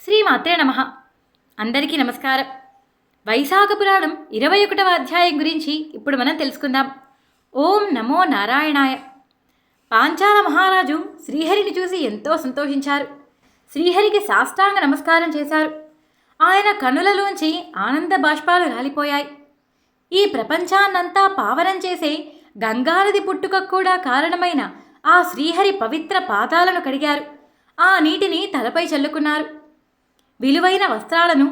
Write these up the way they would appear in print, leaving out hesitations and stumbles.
శ్రీమాత్రే నమః. అందరికీ నమస్కారం. వైశాఖ పురాణం 21వ అధ్యాయం గురించి ఇప్పుడు మనం తెలుసుకుందాం. ఓం నమో నారాయణాయ. పాంచాల మహారాజు శ్రీహరిని చూసి ఎంతో సంతోషించారు. శ్రీహరికి సాష్టాంగ నమస్కారం చేశారు. ఆయన కనులలోంచి ఆనంద బాష్పాలు రాలిపోయాయి. ఈ ప్రపంచాన్నంతా పావనం చేసే గంగానది పుట్టుకకు కూడా కారణమైన ఆ శ్రీహరి పవిత్ర పాదాలను కడిగారు. ఆ నీటిని తలపై చల్లుకున్నారు. విలువైన వస్త్రాలను,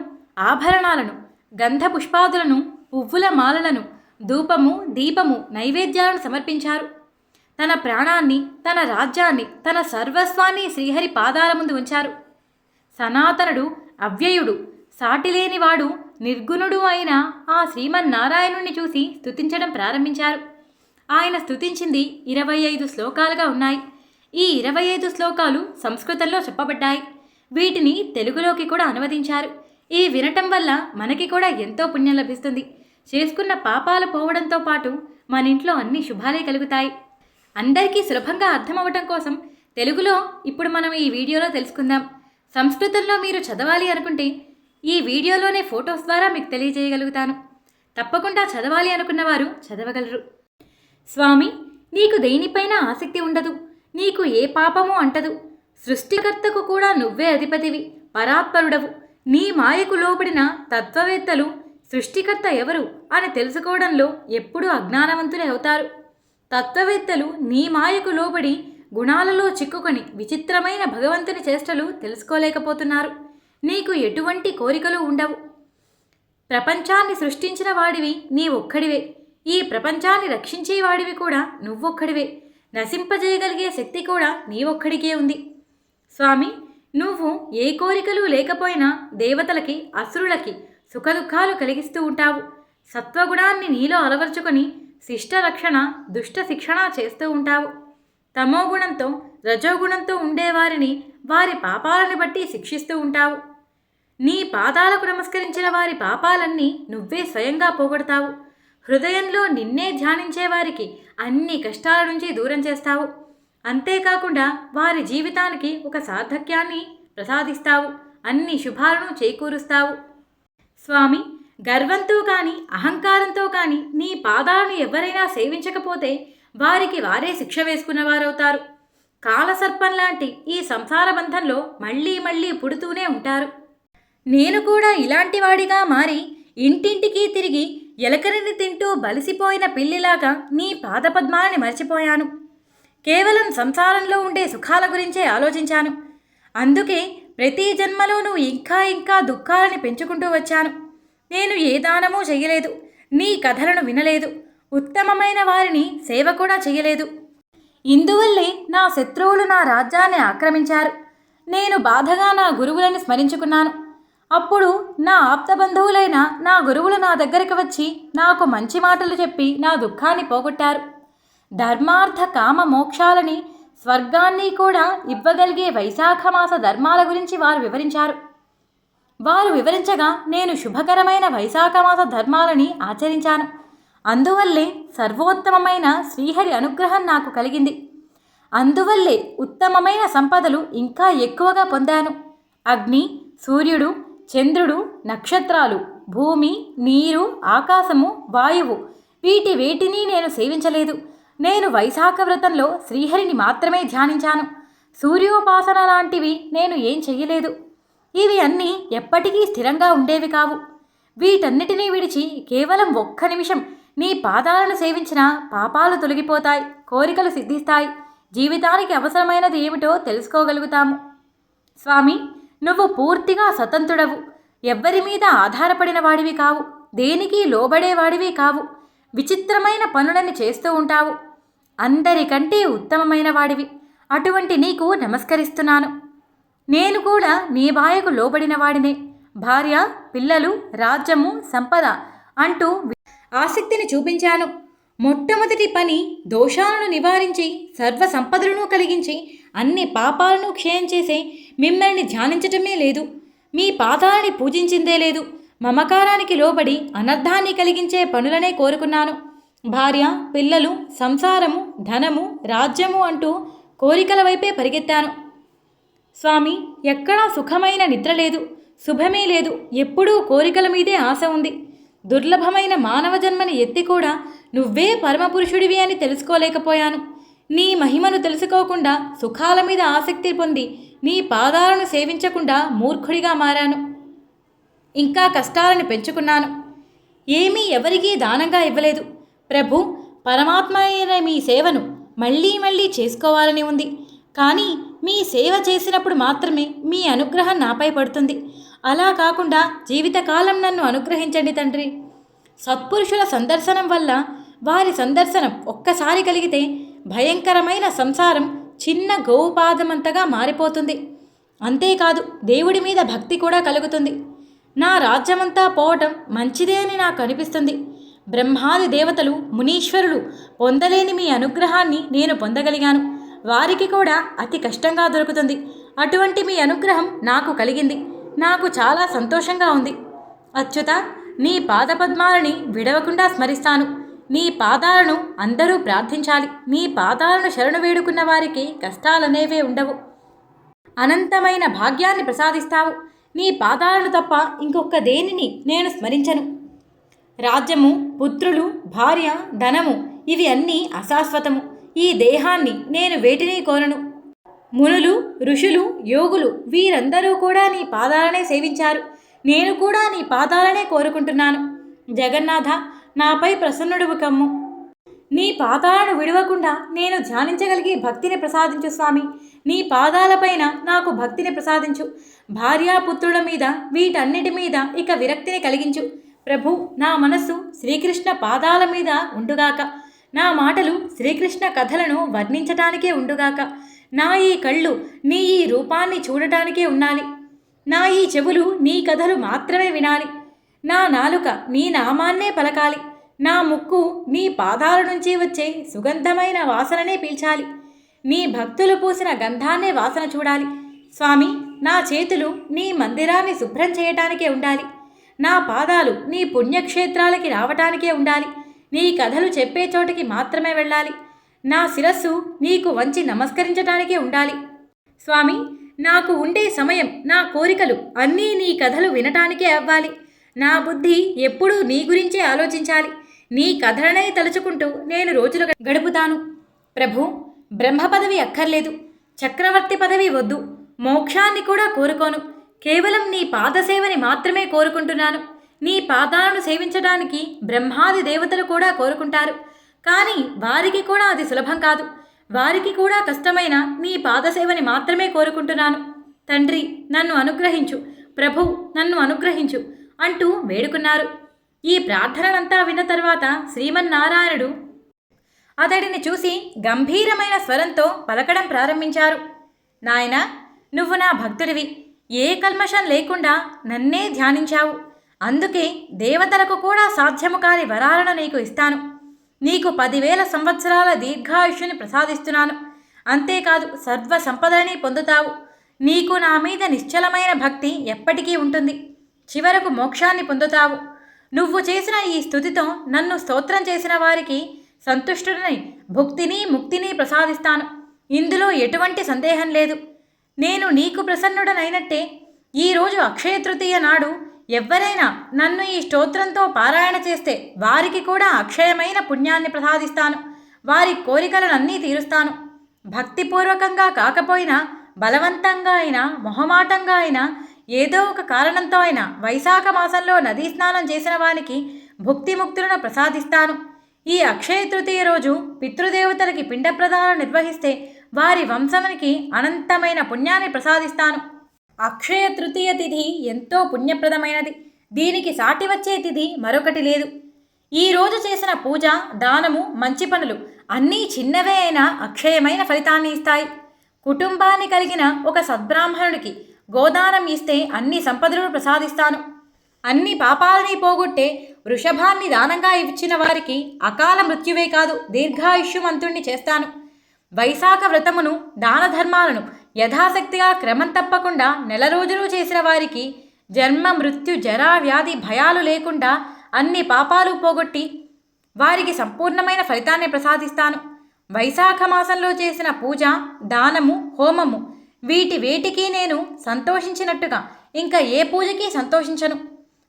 ఆభరణాలను, గంధ పుష్పాదులను, పువ్వుల మాలలను, ధూపము, దీపము, నైవేద్యాలను సమర్పించారు. తన ప్రాణాన్ని, తన రాజ్యాన్ని, తన సర్వస్వాన్ని శ్రీహరి పాదాల ముందు ఉంచారు. సనాతనుడు, అవ్యయుడు, సాటిలేనివాడు, నిర్గుణుడు అయిన ఆ శ్రీమన్నారాయణుణ్ణి చూసి స్తుతించడం ప్రారంభించారు. ఆయన స్తుతించింది 25 శ్లోకాలుగా ఉన్నాయి. ఈ 25 శ్లోకాలు సంస్కృతంలో చెప్పబడ్డాయి. వీటిని తెలుగులోకి కూడా అనువదించారు. ఈ వినటం వల్ల మనకి కూడా ఎంతో పుణ్యం లభిస్తుంది. చేసుకున్న పాపాలు పోవడంతో పాటు మన ఇంట్లో అన్ని శుభాలే కలుగుతాయి. అందరికీ సులభంగా అర్థమవటం కోసం తెలుగులో ఇప్పుడు మనం ఈ వీడియోలో తెలుసుకుందాం. సంస్కృతంలో మీరు చదవాలి అనుకుంటే ఈ వీడియోలోనే ఫొటోస్ ద్వారా మీకు తెలియజేయగలుగుతాను. తప్పకుండా చదవాలి అనుకున్నవారు చదవగలరు. స్వామి, నీకు దేనిపైన ఆసక్తి ఉండదు, నీకు ఏ పాపము అంటదు. సృష్టికర్తకు కూడా నువ్వే అధిపతివి, పరాత్పరుడవు. నీ మాయకు లోబడిన తత్వవేత్తలు సృష్టికర్త ఎవరు అని తెలుసుకోవడంలో ఎప్పుడూ అజ్ఞానవంతులే అవుతారు. తత్వవేత్తలు నీ మాయకు లోబడి గుణాలలో చిక్కుకొని విచిత్రమైన భగవంతుని చేష్టలు తెలుసుకోలేకపోతున్నారు. నీకు ఎటువంటి కోరికలు ఉండవు. ప్రపంచాన్ని సృష్టించిన వాడివి నీ ఒక్కడివే. ఈ ప్రపంచాన్ని రక్షించేవాడివి కూడా నువ్వొక్కడివే. నశింపజేయగలిగే శక్తి కూడా నీ ఒక్కడికే ఉంది. స్వామి, నువ్వు ఏ కోరికలు లేకపోయినా దేవతలకి, అసురులకి సుఖదుఖాలు కలిగిస్తూ ఉంటావు. సత్వగుణాన్ని నీలో అలవర్చుకొని శిష్ట రక్షణ, దుష్ట శిక్షణ చేస్తూ ఉంటావు. తమోగుణంతో, రజోగుణంతో ఉండేవారిని వారి పాపాలను బట్టి శిక్షిస్తూ ఉంటావు. నీ పాదాలకు నమస్కరించిన వారి పాపాలన్నీ నువ్వే స్వయంగా పోగొడతావు. హృదయంలో నిన్నే ధ్యానించే వారికి అన్ని కష్టాల నుంచి దూరం చేస్తావు. అంతేకాకుండా వారి జీవితానికి ఒక సార్థక్యాన్ని ప్రసాదిస్తావు. అన్ని శుభాలను చేకూరుస్తావు. స్వామి, గర్వంతో కానీ అహంకారంతో కానీ నీ పాదాలను ఎవరైనా సేవించకపోతే వారికి వారే శిక్ష వేసుకున్నవారవుతారు. కాలసర్పం లాంటి ఈ సంసార బంధంలో మళ్ళీ మళ్ళీ పుడుతూనే ఉంటారు. నేను కూడా ఇలాంటి వాడిగా మారి ఇంటింటికి తిరిగి ఎలకరిని తింటూ బలిసిపోయిన పిల్లిలాగా నీ పాదపద్మాలని మర్చిపోయాను. కేవలం సంసారంలో ఉండే సుఖాల గురించే ఆలోచించాను. అందుకే ప్రతి జన్మలోనూ ఇంకా ఇంకా దుఃఖాలని పెంచుకుంటూ వచ్చాను. నేను ఏ దానమూ చెయ్యలేదు, నీ కథలను వినలేదు, ఉత్తమమైన వారిని సేవ కూడా చెయ్యలేదు. ఇందువల్లే నా శత్రువులు నా రాజ్యాన్ని ఆక్రమించారు. నేను బాధగా నా గురువులను స్మరించుకున్నాను. అప్పుడు నా ఆప్తబంధువులైన నా గురువులు నా దగ్గరికి వచ్చి నాకు మంచి మాటలు చెప్పి నా దుఃఖాన్ని పోగొట్టారు. ధర్మార్థ కామ మోక్షాలని, స్వర్గాన్ని కూడా ఇవ్వగలిగే వైశాఖమాస ధర్మాల గురించి వారు వివరించారు. వారు వివరించగా నేను శుభకరమైన వైశాఖమాస ధర్మాలని ఆచరించాను. అందువల్లే సర్వోత్తమమైన శ్రీహరి అనుగ్రహం నాకు కలిగింది. అందువల్లే ఉత్తమమైన సంపదలు ఇంకా ఎక్కువగా పొందాను. అగ్ని, సూర్యుడు, చంద్రుడు, నక్షత్రాలు, భూమి, నీరు, ఆకాశము, వాయువు వీటి వేటిని నేను సేవించలేదు. నేను వైశాఖ వ్రతంలో శ్రీహరిని మాత్రమే ధ్యానించాను. సూర్యోపాసన లాంటివి నేను ఏం చెయ్యలేదు. ఇవి అన్నీ ఎప్పటికీ స్థిరంగా ఉండేవి కావు. వీటన్నిటినీ విడిచి కేవలం ఒక్క నిమిషం నీ పాదాలను సేవించిన పాపాలు తొలగిపోతాయి, కోరికలు సిద్ధిస్తాయి, జీవితానికి అవసరమైనది ఏమిటో తెలుసుకోగలుగుతాము. స్వామి, నువ్వు పూర్తిగా స్వతంత్రుడవు. ఎవ్వరి మీద ఆధారపడిన వాడివి కావు, దేనికి లోబడేవాడివి కావు. విచిత్రమైన పనులని చేస్తూ ఉంటావు. అందరికంటే ఉత్తమమైన వాడివి. అటువంటి నీకు నమస్కరిస్తున్నాను. నేను కూడా నీ మాయకు లోబడిన వాడినే. భార్య, పిల్లలు, రాజ్యము, సంపద అంటూ ఆసక్తిని చూపించాను. మొట్టమొదటి పని దోషాలను నివారించి సర్వ సంపదలను కలిగించి అన్ని పాపాలను క్షయం చేసే మిమ్మల్ని ధ్యానించటమే లేదు. మీ పాదాలని పూజించిందే లేదు. మమకారానికి లోబడి అనర్థాన్ని కలిగించే పనులనే కోరుకున్నాను. భార్య, పిల్లలు, సంసారము, ధనము, రాజ్యము అంటూ కోరికల వైపే పరిగెత్తాను. స్వామి, ఎక్కడా సుఖమైన నిద్ర లేదు, శుభమే లేదు, ఎప్పుడూ కోరికల మీదే ఆశ ఉంది. దుర్లభమైన మానవ జన్మని ఎత్తి కూడా నువ్వే పరమపురుషుడివి అని తెలుసుకోలేకపోయాను. నీ మహిమను తెలుసుకోకుండా సుఖాల మీద ఆసక్తి పొంది నీ పాదాలను సేవించకుండా మూర్ఖుడిగా మారాను. ఇంకా కష్టాలను పెంచుకున్నాను. ఏమీ ఎవరికీ దానంగా ఇవ్వలేదు. ప్రభు, పరమాత్మ అయిన మీ సేవను మళ్ళీ మళ్ళీ చేసుకోవాలని ఉంది. కానీ మీ సేవ చేసినప్పుడు మాత్రమే మీ అనుగ్రహం నాపై పడుతుంది. అలా కాకుండా జీవితకాలం నన్ను అనుగ్రహించండి తండ్రి. సత్పురుషుల సందర్శనం వల్ల వారి సందర్శనం ఒక్కసారి కలిగితే భయంకరమైన సంసారం చిన్న గోపాదమంతగా మారిపోతుంది. అంతేకాదు, దేవుడి మీద భక్తి కూడా కలుగుతుంది. నా రాజ్యమంతా పోవటం మంచిదే అని నాకు అనిపిస్తుంది. బ్రహ్మాది దేవతలు, మునీశ్వరులు పొందలేని మీ అనుగ్రహాన్ని నేను పొందగలిగాను. వారికి కూడా అతి కష్టంగా దొరుకుతుంది. అటువంటి మీ అనుగ్రహం నాకు కలిగింది. నాకు చాలా సంతోషంగా ఉంది. అచ్యుత, నీ పాదపద్మాలని విడవకుండా స్మరిస్తాను. నీ పాదాలను అందరూ ప్రార్థించాలి. నీ పాదాలను శరణు వేడుకున్న వారికి కష్టాలనేవే ఉండవు. అనంతమైన భాగ్యాన్ని ప్రసాదిస్తావు. నీ పాదాలను తప్ప ఇంకొక దేనిని నేను స్మరించను. రాజ్యము, పుత్రులు, భార్య, ధనము ఇవి అన్నీ అశాశ్వతము. ఈ దేహాన్ని నేను వేటిని కోరను. మునులు, ఋషులు, యోగులు వీరందరూ కూడా నీ పాదాలనే సేవించారు. నేను కూడా నీ పాదాలనే కోరుకుంటున్నాను. జగన్నాథ, నాపై ప్రసన్నుడువు కమ్ము. నీ పాదాలను విడవకుండా నేను ధ్యానించగలిగే భక్తిని ప్రసాదించు స్వామి. నీ పాదాలపైన నాకు భక్తిని ప్రసాదించు. భార్యాపుత్రుల మీద, వీటన్నిటి మీద ఇక విరక్తిని కలిగించు. ప్రభు, నా మనస్సు శ్రీకృష్ణ పాదాల మీద ఉండుగాక. నా మాటలు శ్రీకృష్ణ కథలను వర్ణించటానికే ఉండుగాక. నా ఈ కళ్ళు నీ ఈ రూపాన్ని చూడటానికే ఉండాలి. నా ఈ చెవులు నీ కథలు మాత్రమే వినాలి. నా నాలుక నీ నామాన్నే పలకాలి. నా ముక్కు నీ పాదాల నుంచి వచ్చే సుగంధమైన వాసననే పీల్చాలి. నీ భక్తులు పూసిన గంధాన్నే వాసన చూడాలి. స్వామి, నా చేతులు నీ మందిరాన్ని శుభ్రం చేయటానికే ఉండాలి. నా పాదాలు నీ పుణ్యక్షేత్రాలకి రావటానికే ఉండాలి. నీ కథలు చెప్పే చోటికి మాత్రమే వెళ్ళాలి. నా శిరస్సు నీకు వంచి నమస్కరించటానికే ఉండాలి. స్వామి, నాకు ఉండే సమయం, నా కోరికలు అన్నీ నీ కథలు వినటానికే అవ్వాలి. నా బుద్ధి ఎప్పుడూ నీ గురించే ఆలోచించాలి. నీ కథలనే తలుచుకుంటూ నేను రోజులు గడుపుతాను. ప్రభు, బ్రహ్మ పదవి అక్కర్లేదు, చక్రవర్తి పదవి వద్దు, మోక్షాన్ని కూడా కోరుకోను. కేవలం నీ పాదసేవని మాత్రమే కోరుకుంటున్నాను. నీ పాదాలను సేవించడానికి బ్రహ్మాది దేవతలు కూడా కోరుకుంటారు. కానీ వారికి కూడా అది సులభం కాదు. వారికి కూడా కష్టమైన నీ పాదసేవని మాత్రమే కోరుకుంటున్నాను. తండ్రి, నన్ను అనుగ్రహించు. ప్రభు, నన్ను అనుగ్రహించు అంటూ వేడుకున్నారు. ఈ ప్రార్థనలంతా విన్న తర్వాత శ్రీమన్నారాయణుడు అతడిని చూసి గంభీరమైన స్వరంతో పలకడం ప్రారంభించారు. నాయనా, నువ్వు నా భక్తుడివి. ఏ కల్మషం లేకుండా నన్నే ధ్యానించావు. అందుకే దేవతలకు కూడా సాధ్యము కాని వరాలను నీకు ఇస్తాను. నీకు 10,000 సంవత్సరాల దీర్ఘాయుష్యుని ప్రసాదిస్తున్నాను. అంతేకాదు, సర్వ సంపదని పొందుతావు. నీకు నా మీద నిశ్చలమైన భక్తి ఎప్పటికీ ఉంటుంది. చివరకు మోక్షాన్ని పొందుతావు. నువ్వు చేసిన ఈ స్తుతితో నన్ను స్తోత్రం చేసిన వారికి సంతుష్టుడని భుక్తిని, ముక్తిని ప్రసాదిస్తాను. ఇందులో ఎటువంటి సందేహం లేదు. నేను నీకు ప్రసన్నుడనైనట్టే. ఈరోజు అక్షయ తృతీయ నాడు ఎవ్వరైనా నన్ను ఈ స్తోత్రంతో పారాయణ చేస్తే వారికి కూడా అక్షయమైన పుణ్యాన్ని ప్రసాదిస్తాను. వారి కోరికలనన్నీ తీరుస్తాను. భక్తిపూర్వకంగా కాకపోయినా బలవంతంగా అయినా మొహమాటంగా అయినా ఏదో ఒక కారణంతో అయినా వైశాఖ మాసంలో నదీ స్నానం చేసిన వానికి భుక్తిముక్తులను ప్రసాదిస్తాను. ఈ అక్షయ తృతీయ రోజు పితృదేవతలకి పిండ ప్రదానం నిర్వహిస్తే వారి వంశానికి అనంతమైన పుణ్యాన్ని ప్రసాదిస్తాను. అక్షయ తృతీయ తిథి ఎంతో పుణ్యప్రదమైనది. దీనికి సాటి వచ్చే తిథి మరొకటి లేదు. ఈరోజు చేసిన పూజ, దానము, మంచి పనులు అన్నీ చిన్నవే అయినా అక్షయమైన ఫలితాన్ని ఇస్తాయి. కుటుంబాన్ని కలిగిన ఒక సద్బ్రాహ్మణుడికి గోదానం ఇస్తే అన్ని సంపదలను ప్రసాదిస్తాను. అన్ని పాపాలని పోగొట్టే వృషభాన్ని దానంగా ఇచ్చిన వారికి అకాల మృత్యువే కాదు, దీర్ఘాయుష్యమంతుణ్ణి చేస్తాను. వైశాఖ వ్రతమును, దాన ధర్మాలను యథాశక్తిగా క్రమం తప్పకుండా 4 రోజులు చేసిన వారికి జన్మ, మృత్యు, జరా, వ్యాధి భయాలు లేకుండా అన్ని పాపాలు పోగొట్టి వారికి సంపూర్ణమైన ఫలితాన్ని ప్రసాదిస్తాను. వైశాఖ మాసంలో చేసిన పూజ, దానము, హోమము వీటి వేటికి నేను సంతోషించినట్టుగా ఇంకా ఏ పూజకి సంతోషించను.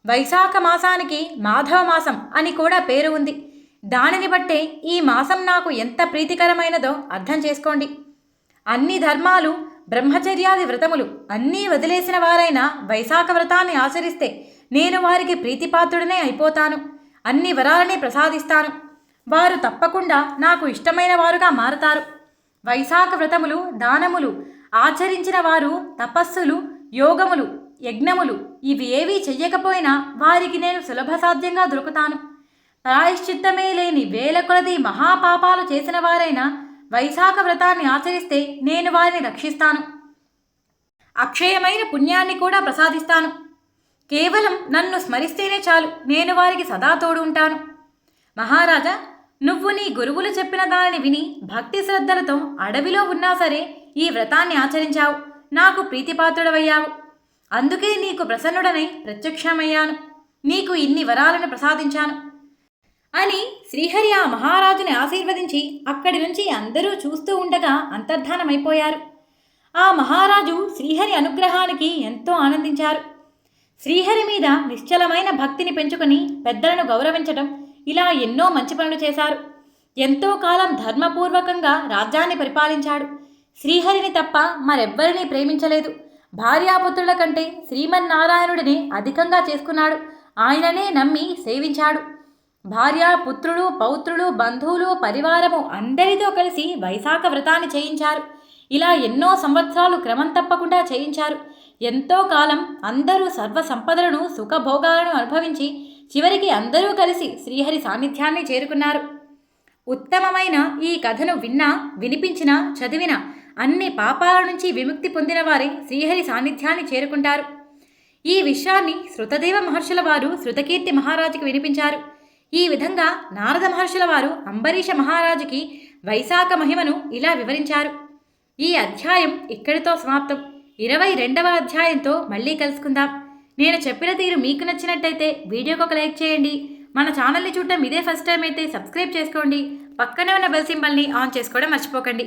వైశాఖ మాసానికి మాధవ మాసం అని కూడా పేరు ఉంది. దానిని బట్టే ఈ మాసం నాకు ఎంత ప్రీతికరమైనదో అర్థం చేసుకోండి. అన్ని ధర్మాలు, బ్రహ్మచర్యాది వ్రతములు అన్నీ వదిలేసిన వారైనా వైశాఖ వ్రతాన్ని ఆచరిస్తే నేను వారికి ప్రీతిపాత్రుడనే అయిపోతాను. అన్ని వరాలని ప్రసాదిస్తాను. వారు తప్పకుండా నాకు ఇష్టమైన వారుగా మారతారు. వైశాఖ వ్రతములు, దానములు ఆచరించిన వారు తపస్సులు, యోగములు, యజ్ఞములు ఇవి ఏవీ చెయ్యకపోయినా వారికి నేను సులభసాధ్యంగా దొరుకుతాను. ప్రాయశ్చిత్తమే లేని వేల కొలది మహాపాపాలు చేసిన వారైనా వైశాఖ వ్రతాన్ని ఆచరిస్తే నేను వారిని రక్షిస్తాను. అక్షయమైన పుణ్యాన్ని కూడా ప్రసాదిస్తాను. కేవలం నన్ను స్మరిస్తేనే చాలు, నేను వారికి సదా తోడు ఉంటాను. మహారాజా, నువ్వు నీ గురువులు చెప్పిన దానిని విని భక్తి శ్రద్ధలతో అడవిలో ఉన్నా సరే ఈ వ్రతాన్ని ఆచరించావు. నాకు ప్రీతిపాత్రుడవయ్యావు. అందుకే నీకు ప్రసన్నుడనై ప్రత్యక్షమయ్యాను. నీకు ఇన్ని వరాలను ప్రసాదించాను అని శ్రీహరి ఆ మహారాజుని ఆశీర్వదించి అక్కడి నుంచి అందరూ చూస్తూ ఉండగా అంతర్ధానమైపోయారు. ఆ మహారాజు శ్రీహరి అనుగ్రహానికి ఎంతో ఆనందించారు. శ్రీహరి మీద నిశ్చలమైన భక్తిని పెంచుకుని పెద్దలను గౌరవించడం, ఇలా ఎన్నో మంచి పనులు చేశారు. ఎంతో కాలం ధర్మపూర్వకంగా రాజ్యాన్ని పరిపాలించాడు. శ్రీహరిని తప్ప మరెవ్వరినీ ప్రేమించలేదు. భార్యాపుత్రుల కంటే శ్రీమన్నారాయణుడిని అధికంగా చేసుకున్నాడు. ఆయననే నమ్మి సేవించాడు. భార్య, పుత్రులు, పౌత్రులు, బంధువులు, పరివారము అందరితో కలిసి వైశాఖ వ్రతాన్ని చేయించారు. ఇలా ఎన్నో సంవత్సరాలు క్రమం తప్పకుండా చేయించారు. ఎంతో కాలం అందరూ సర్వ సంపదలను, సుఖభోగాలను అనుభవించి చివరికి అందరూ కలిసి శ్రీహరి సాన్నిధ్యాన్ని చేరుకున్నారు. ఉత్తమమైన ఈ కథను విన్నా, వినిపించినా, చదివినా అన్ని పాపాల నుంచి విముక్తి పొందిన వారే శ్రీహరి సాన్నిధ్యాన్ని చేరుకుంటారు. ఈ విషయాన్ని శృతదేవ మహర్షుల వారు శృతకీర్తి మహారాజుకి వినిపించారు. ఈ విధంగా నారద మహర్షుల వారు అంబరీష మహారాజుకి వైశాఖ మహిమను ఇలా వివరించారు. ఈ అధ్యాయం ఇక్కడితో సమాప్తం. 22వ అధ్యాయంతో మళ్ళీ కలుసుకుందాం. నేను చెప్పిన తీరు మీకు నచ్చినట్టయితే వీడియోకి ఒక లైక్ చేయండి. మన ఛానల్ని చూడటం ఇదే ఫస్ట్ టైం అయితే సబ్స్క్రైబ్ చేసుకోండి. పక్కనే ఉన్న బెల్ సింబల్ని ఆన్ చేసుకోవడం మర్చిపోకండి.